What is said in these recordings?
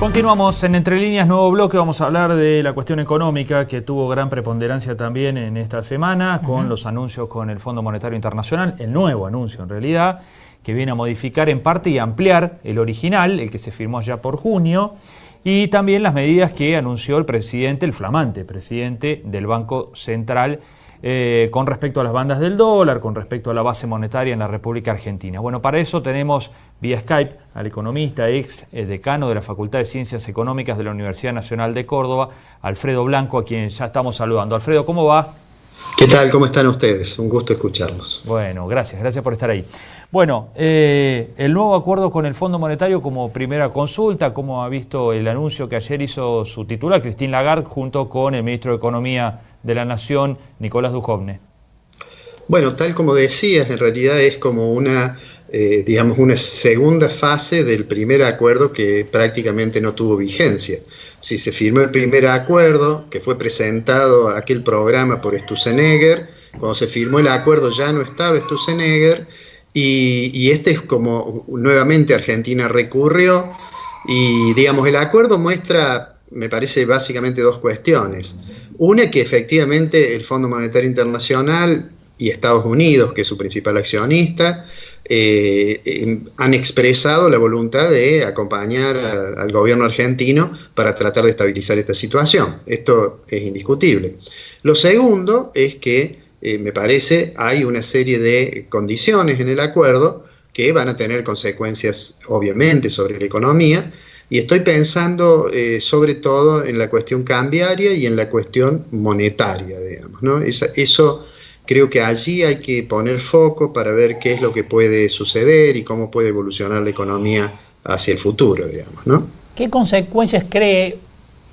Continuamos en Entre Líneas, nuevo bloque. Vamos a hablar de la cuestión económica que tuvo gran preponderancia también en esta semana con los anuncios con el Fondo Monetario Internacional, el nuevo anuncio en realidad, que viene a modificar en parte y ampliar el original, el que se firmó ya por junio, y también las medidas que anunció el presidente, el flamante presidente del Banco Central, con respecto a las bandas del dólar, con respecto a la base monetaria en la República Argentina. Bueno, para eso tenemos vía Skype al economista, ex decano de la Facultad de Ciencias Económicas de la Universidad Nacional de Córdoba, Alfredo Blanco, a quien ya estamos saludando. Alfredo, ¿cómo va? ¿Qué tal? ¿Cómo están ustedes? Un gusto escucharlos. Bueno, gracias por estar ahí. Bueno, el nuevo acuerdo con el Fondo Monetario como primera consulta, ¿cómo ha visto el anuncio que ayer hizo su titular, Christine Lagarde, junto con el ministro de Economía de la Nación, Nicolás Dujovne? Bueno, tal como decías, en realidad es como una segunda fase del primer acuerdo que prácticamente no tuvo vigencia. Si se firmó el primer acuerdo, que fue presentado aquel programa por Sturzenegger, cuando se firmó el acuerdo ya no estaba Sturzenegger, y este es como nuevamente Argentina recurrió, y digamos el acuerdo muestra, me parece, básicamente dos cuestiones. Una, que efectivamente el Fondo Monetario Internacional y Estados Unidos, que es su principal accionista, han expresado la voluntad de acompañar al gobierno argentino para tratar de estabilizar esta situación. Esto es indiscutible. Lo segundo es que, me parece, hay una serie de condiciones en el acuerdo que van a tener consecuencias, obviamente, sobre la economía, y estoy pensando sobre todo en la cuestión cambiaria y en la cuestión monetaria, digamos, ¿no? Eso creo que allí hay que poner foco para ver qué es lo que puede suceder y cómo puede evolucionar la economía hacia el futuro, digamos, ¿no? ¿Qué consecuencias cree,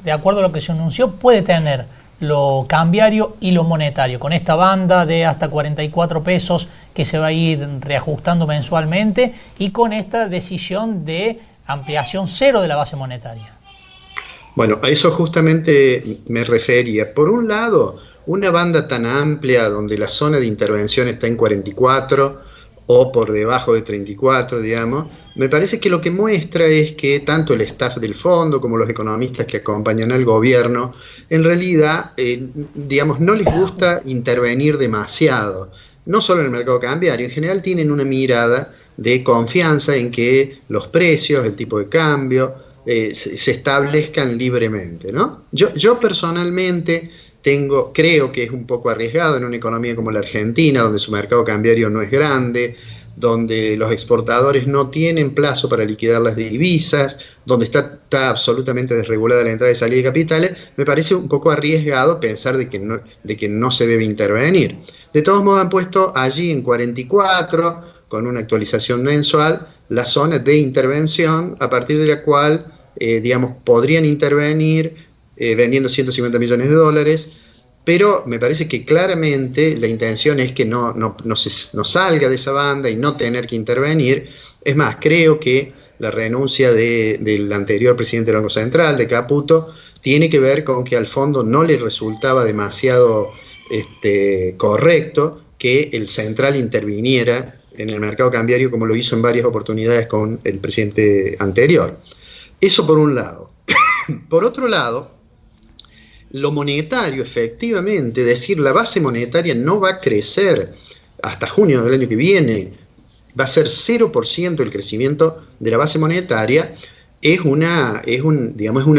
de acuerdo a lo que se anunció, puede tener lo cambiario y lo monetario, con esta banda de hasta 44 pesos que se va a ir reajustando mensualmente y con esta decisión de ampliación cero de la base monetaria? Bueno, a eso justamente me refería. Por un lado, una banda tan amplia donde la zona de intervención está en 44 o por debajo de 34, digamos, me parece que lo que muestra es que tanto el staff del fondo como los economistas que acompañan al gobierno, en realidad, digamos, no les gusta intervenir demasiado. No solo en el mercado cambiario, en general tienen una mirada de confianza en que los precios, el tipo de cambio, se establezcan libremente, ¿no? Yo personalmente creo que es un poco arriesgado en una economía como la Argentina, donde su mercado cambiario no es grande, donde los exportadores no tienen plazo para liquidar las divisas, donde está absolutamente desregulada la entrada y salida de capitales. Me parece un poco arriesgado pensar de que no se debe intervenir. De todos modos, han puesto allí en 44, con una actualización mensual, la zona de intervención, a partir de la cual, digamos, podrían intervenir vendiendo 150 millones de dólares, pero me parece que claramente la intención es que no salga de esa banda y no tener que intervenir. Es más, creo que la renuncia del anterior presidente del Banco Central, de Caputo, tiene que ver con que al fondo no le resultaba demasiado correcto que el central interviniera en el mercado cambiario como lo hizo en varias oportunidades con el presidente anterior. Eso por un lado. Por otro lado, lo monetario, efectivamente, es decir, la base monetaria no va a crecer hasta junio del año que viene, va a ser 0% el crecimiento de la base monetaria, es un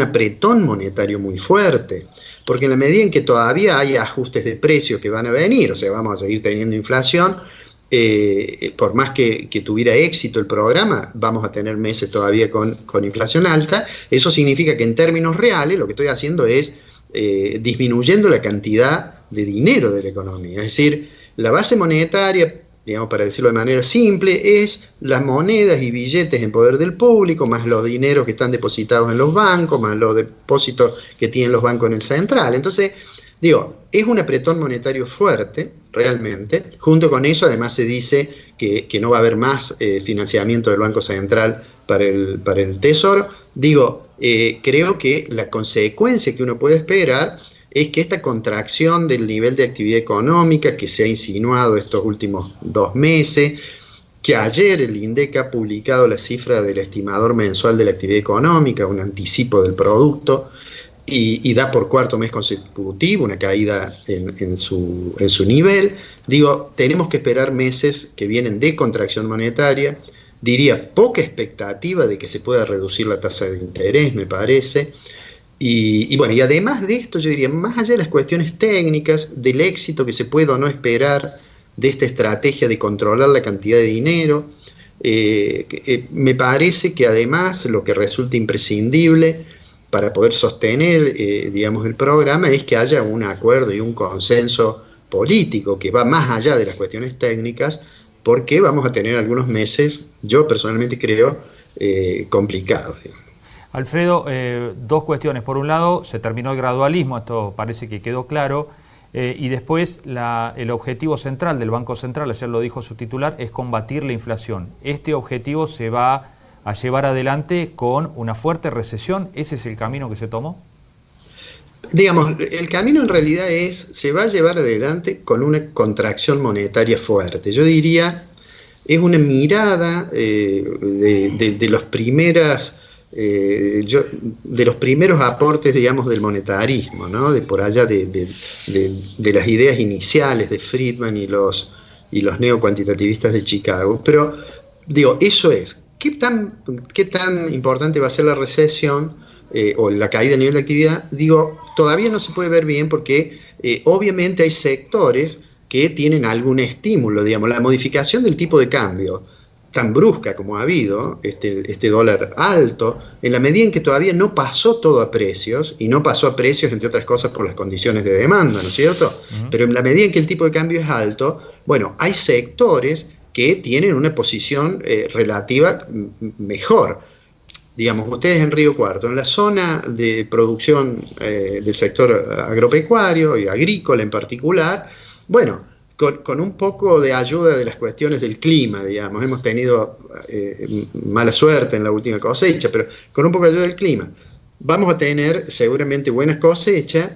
apretón monetario muy fuerte, porque en la medida en que todavía hay ajustes de precios que van a venir, o sea, vamos a seguir teniendo inflación, por más que tuviera éxito el programa, vamos a tener meses todavía con inflación alta. Eso significa que en términos reales lo que estoy haciendo es disminuyendo la cantidad de dinero de la economía. Es decir, la base monetaria, digamos, para decirlo de manera simple, es las monedas y billetes en poder del público, más los dineros que están depositados en los bancos, más los depósitos que tienen los bancos en el central. Entonces, digo, es un apretón monetario fuerte, realmente. Junto con eso, además, se dice que no va a haber más financiamiento del Banco Central para el Tesoro. Digo, creo que la consecuencia que uno puede esperar es que esta contracción del nivel de actividad económica que se ha insinuado estos últimos 2 meses que ayer el INDEC ha publicado la cifra del estimador mensual de la actividad económica, un anticipo del producto, y da por cuarto mes consecutivo una caída en su nivel. Digo, tenemos que esperar meses que vienen de contracción monetaria, diría poca expectativa de que se pueda reducir la tasa de interés, me parece. Y bueno, y además de esto, yo diría, más allá de las cuestiones técnicas, del éxito que se puede o no esperar de esta estrategia de controlar la cantidad de dinero, me parece que además lo que resulta imprescindible para poder sostener, digamos, el programa es que haya un acuerdo y un consenso político que va más allá de las cuestiones técnicas, porque vamos a tener algunos meses, yo personalmente creo, complicados. Alfredo, dos cuestiones. Por un lado, se terminó el gradualismo, esto parece que quedó claro, y después el objetivo central del Banco Central, ayer lo dijo su titular, es combatir la inflación. Este objetivo se va a llevar adelante con una fuerte recesión. ¿Ese es el camino que se tomó? Digamos, el camino en realidad se va a llevar adelante con una contracción monetaria fuerte. Yo diría, es una mirada de los primeros aportes, digamos, del monetarismo, ¿no? De por allá de las ideas iniciales de Friedman y los neocuantitativistas de Chicago. Pero, digo, eso es. ¿Qué tan importante va a ser la recesión o la caída a nivel de actividad? Digo, todavía no se puede ver bien porque obviamente hay sectores que tienen algún estímulo, digamos, la modificación del tipo de cambio tan brusca como ha habido, este dólar alto, en la medida en que todavía no pasó todo a precios, y no pasó a precios, entre otras cosas, por las condiciones de demanda, ¿no es cierto? Pero en la medida en que el tipo de cambio es alto, bueno, hay sectores que tienen una posición relativa mejor. Digamos, ustedes en Río Cuarto, en la zona de producción del sector agropecuario y agrícola en particular, bueno, con un poco de ayuda de las cuestiones del clima, digamos, hemos tenido mala suerte en la última cosecha, pero con un poco de ayuda del clima, vamos a tener seguramente buenas cosechas,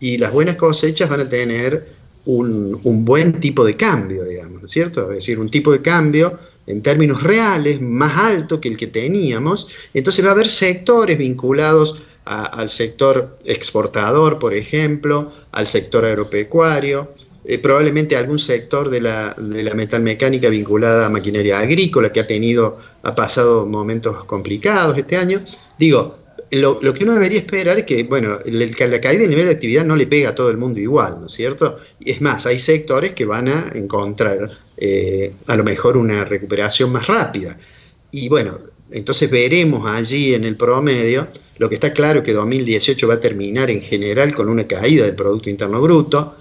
y las buenas cosechas van a tener un buen tipo de cambio, digamos, ¿no es cierto? Es decir, un tipo de cambio en términos reales más alto que el que teníamos. Entonces va a haber sectores vinculados al sector exportador, por ejemplo, al sector agropecuario, probablemente algún sector de la metalmecánica vinculada a maquinaria agrícola que ha pasado momentos complicados este año. Digo, lo que uno debería esperar es que, bueno, la caída del nivel de actividad no le pega a todo el mundo igual, ¿no es cierto? Es más, hay sectores que van a encontrar a lo mejor una recuperación más rápida. Y bueno, entonces veremos allí en el promedio. Lo que está claro es que 2018 va a terminar en general con una caída del Producto Interno Bruto.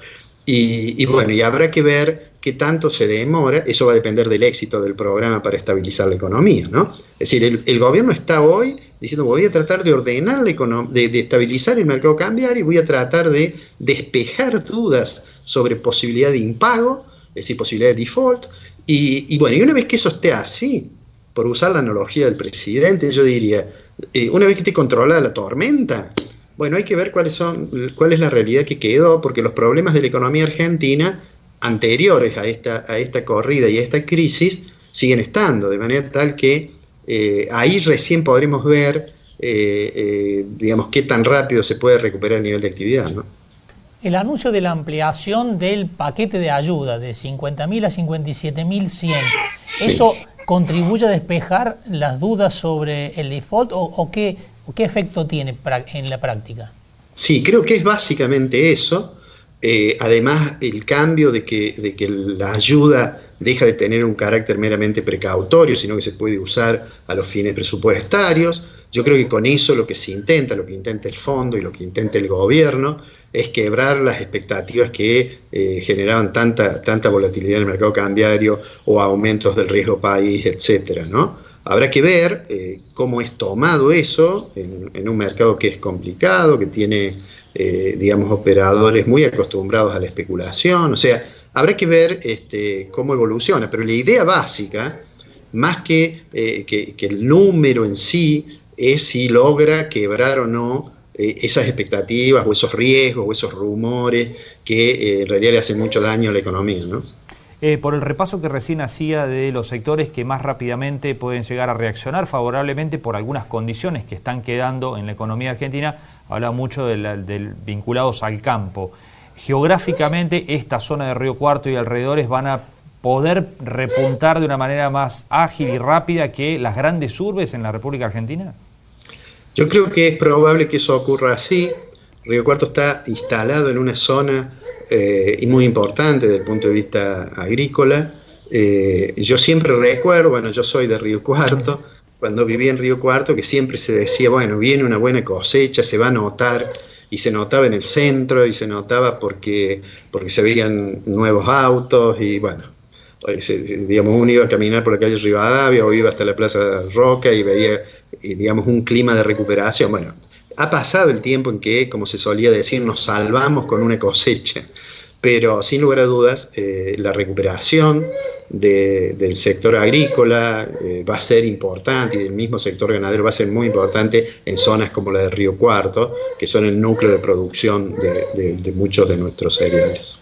Y bueno, y habrá que ver qué tanto se demora. Eso va a depender del éxito del programa para estabilizar la economía, ¿no? Es decir, el gobierno está hoy diciendo, voy a tratar de ordenar la economía, de estabilizar el mercado cambiario, y voy a tratar de despejar dudas sobre posibilidad de impago, es decir, posibilidad de default. Y bueno, y una vez que eso esté así, por usar la analogía del presidente, yo diría, una vez que esté controlada la tormenta, bueno, hay que ver cuál es la realidad que quedó, porque los problemas de la economía argentina anteriores a esta corrida y a esta crisis siguen estando, de manera tal que ahí recién podremos ver, digamos, qué tan rápido se puede recuperar el nivel de actividad, ¿no? El anuncio de la ampliación del paquete de ayuda de 50.000 a 57.100, ¿eso contribuye a despejar las dudas sobre el default o qué efecto tiene en la práctica? Sí, creo que es básicamente eso. Además, el cambio de que la ayuda deja de tener un carácter meramente precautorio, sino que se puede usar a los fines presupuestarios. Yo creo que con eso lo que intenta el fondo y lo que intenta el gobierno es quebrar las expectativas que generaban tanta volatilidad en el mercado cambiario o aumentos del riesgo país, etcétera, ¿no? Habrá que ver cómo es tomado eso en un mercado que es complicado, que tiene, digamos, operadores muy acostumbrados a la especulación. O sea, habrá que ver cómo evoluciona, pero la idea básica, más que el número en sí, es si logra quebrar o no esas expectativas o esos riesgos o esos rumores que en realidad le hacen mucho daño a la economía, ¿no? por el repaso que recién hacía de los sectores que más rápidamente pueden llegar a reaccionar favorablemente por algunas condiciones que están quedando en la economía argentina, hablaba mucho del vinculados al campo. Geográficamente, esta zona de Río Cuarto y alrededores van a poder repuntar de una manera más ágil y rápida que las grandes urbes en la República Argentina. Yo creo que es probable que eso ocurra así. Río Cuarto está instalado en una zona y muy importante desde el punto de vista agrícola. Yo siempre recuerdo, bueno, yo soy de Río Cuarto, cuando viví en Río Cuarto, que siempre se decía, bueno, viene una buena cosecha, se va a notar, y se notaba en el centro, y se notaba porque se veían nuevos autos, y bueno, digamos, uno iba a caminar por la calle Rivadavia, o iba hasta la Plaza Roca, y veía, digamos, un clima de recuperación. Bueno, ha pasado el tiempo en que, como se solía decir, nos salvamos con una cosecha, pero sin lugar a dudas la recuperación del sector agrícola va a ser importante, y del mismo sector ganadero va a ser muy importante en zonas como la de Río Cuarto, que son el núcleo de producción de muchos de nuestros cereales.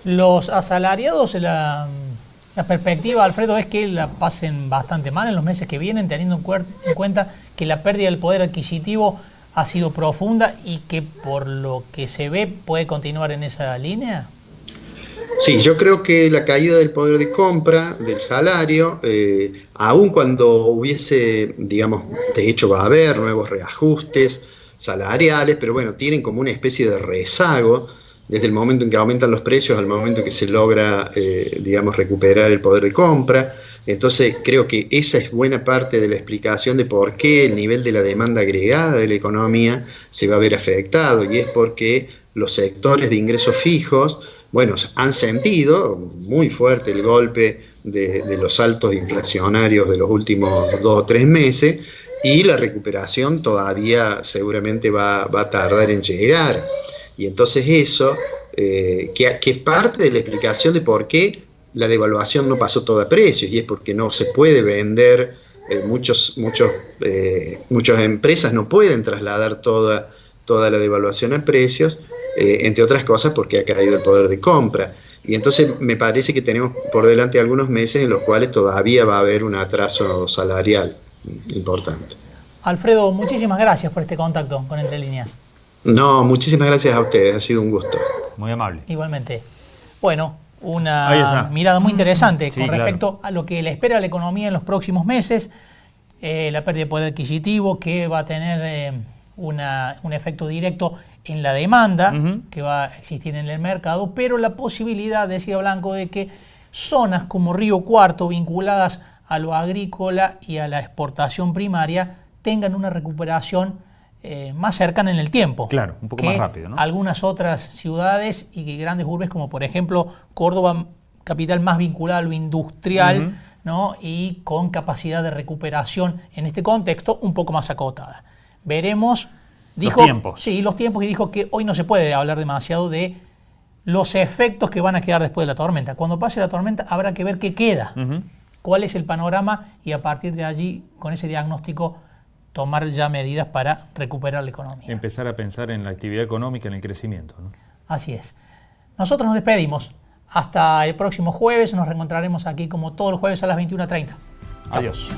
Los asalariados, la perspectiva, Alfredo, es que la pasen bastante mal en los meses que vienen, teniendo en cuenta que la pérdida del poder adquisitivo ha sido profunda y que por lo que se ve puede continuar en esa línea. Sí, yo creo que la caída del poder de compra, del salario, aun cuando hubiese, digamos, de hecho va a haber nuevos reajustes salariales, pero bueno, tienen como una especie de rezago desde el momento en que aumentan los precios al momento en que se logra, digamos, recuperar el poder de compra. Entonces creo que esa es buena parte de la explicación de por qué el nivel de la demanda agregada de la economía se va a ver afectado, y es porque los sectores de ingresos fijos, bueno, han sentido muy fuerte el golpe de los saltos inflacionarios de los últimos 2 o 3 meses, y la recuperación todavía seguramente va a tardar en llegar. Y entonces eso, que es parte de la explicación de por qué la devaluación no pasó todo a precios, y es porque no se puede vender, muchas empresas no pueden trasladar toda la devaluación a precios, entre otras cosas porque ha caído el poder de compra. Y entonces me parece que tenemos por delante algunos meses en los cuales todavía va a haber un atraso salarial importante. Alfredo, muchísimas gracias por este contacto con Entre Líneas. No, muchísimas gracias a ustedes, ha sido un gusto. Muy amable. Igualmente. Bueno, una mirada muy interesante sí, con respecto claro. a lo que le espera a la economía en los próximos meses, la pérdida de poder adquisitivo que va a tener un efecto directo en la demanda que va a existir en el mercado, pero la posibilidad, decía Blanco, de que zonas como Río Cuarto, vinculadas a lo agrícola y a la exportación primaria, tengan una recuperación más cercana en el tiempo. Claro, un poco más rápido, ¿no? Algunas otras ciudades y grandes urbes, como por ejemplo Córdoba, capital más vinculada a lo industrial, ¿no? Y con capacidad de recuperación en este contexto un poco más acotada. Veremos. Dijo, los tiempos. Sí, los tiempos, y dijo que hoy no se puede hablar demasiado de los efectos que van a quedar después de la tormenta. Cuando pase la tormenta habrá que ver qué queda, cuál es el panorama, y a partir de allí, con ese diagnóstico, tomar ya medidas para recuperar la economía. Empezar a pensar en la actividad económica, en el crecimiento, ¿no? Así es. Nosotros nos despedimos. Hasta el próximo jueves. Nos reencontraremos aquí como todos los jueves a las 21:30. Adiós.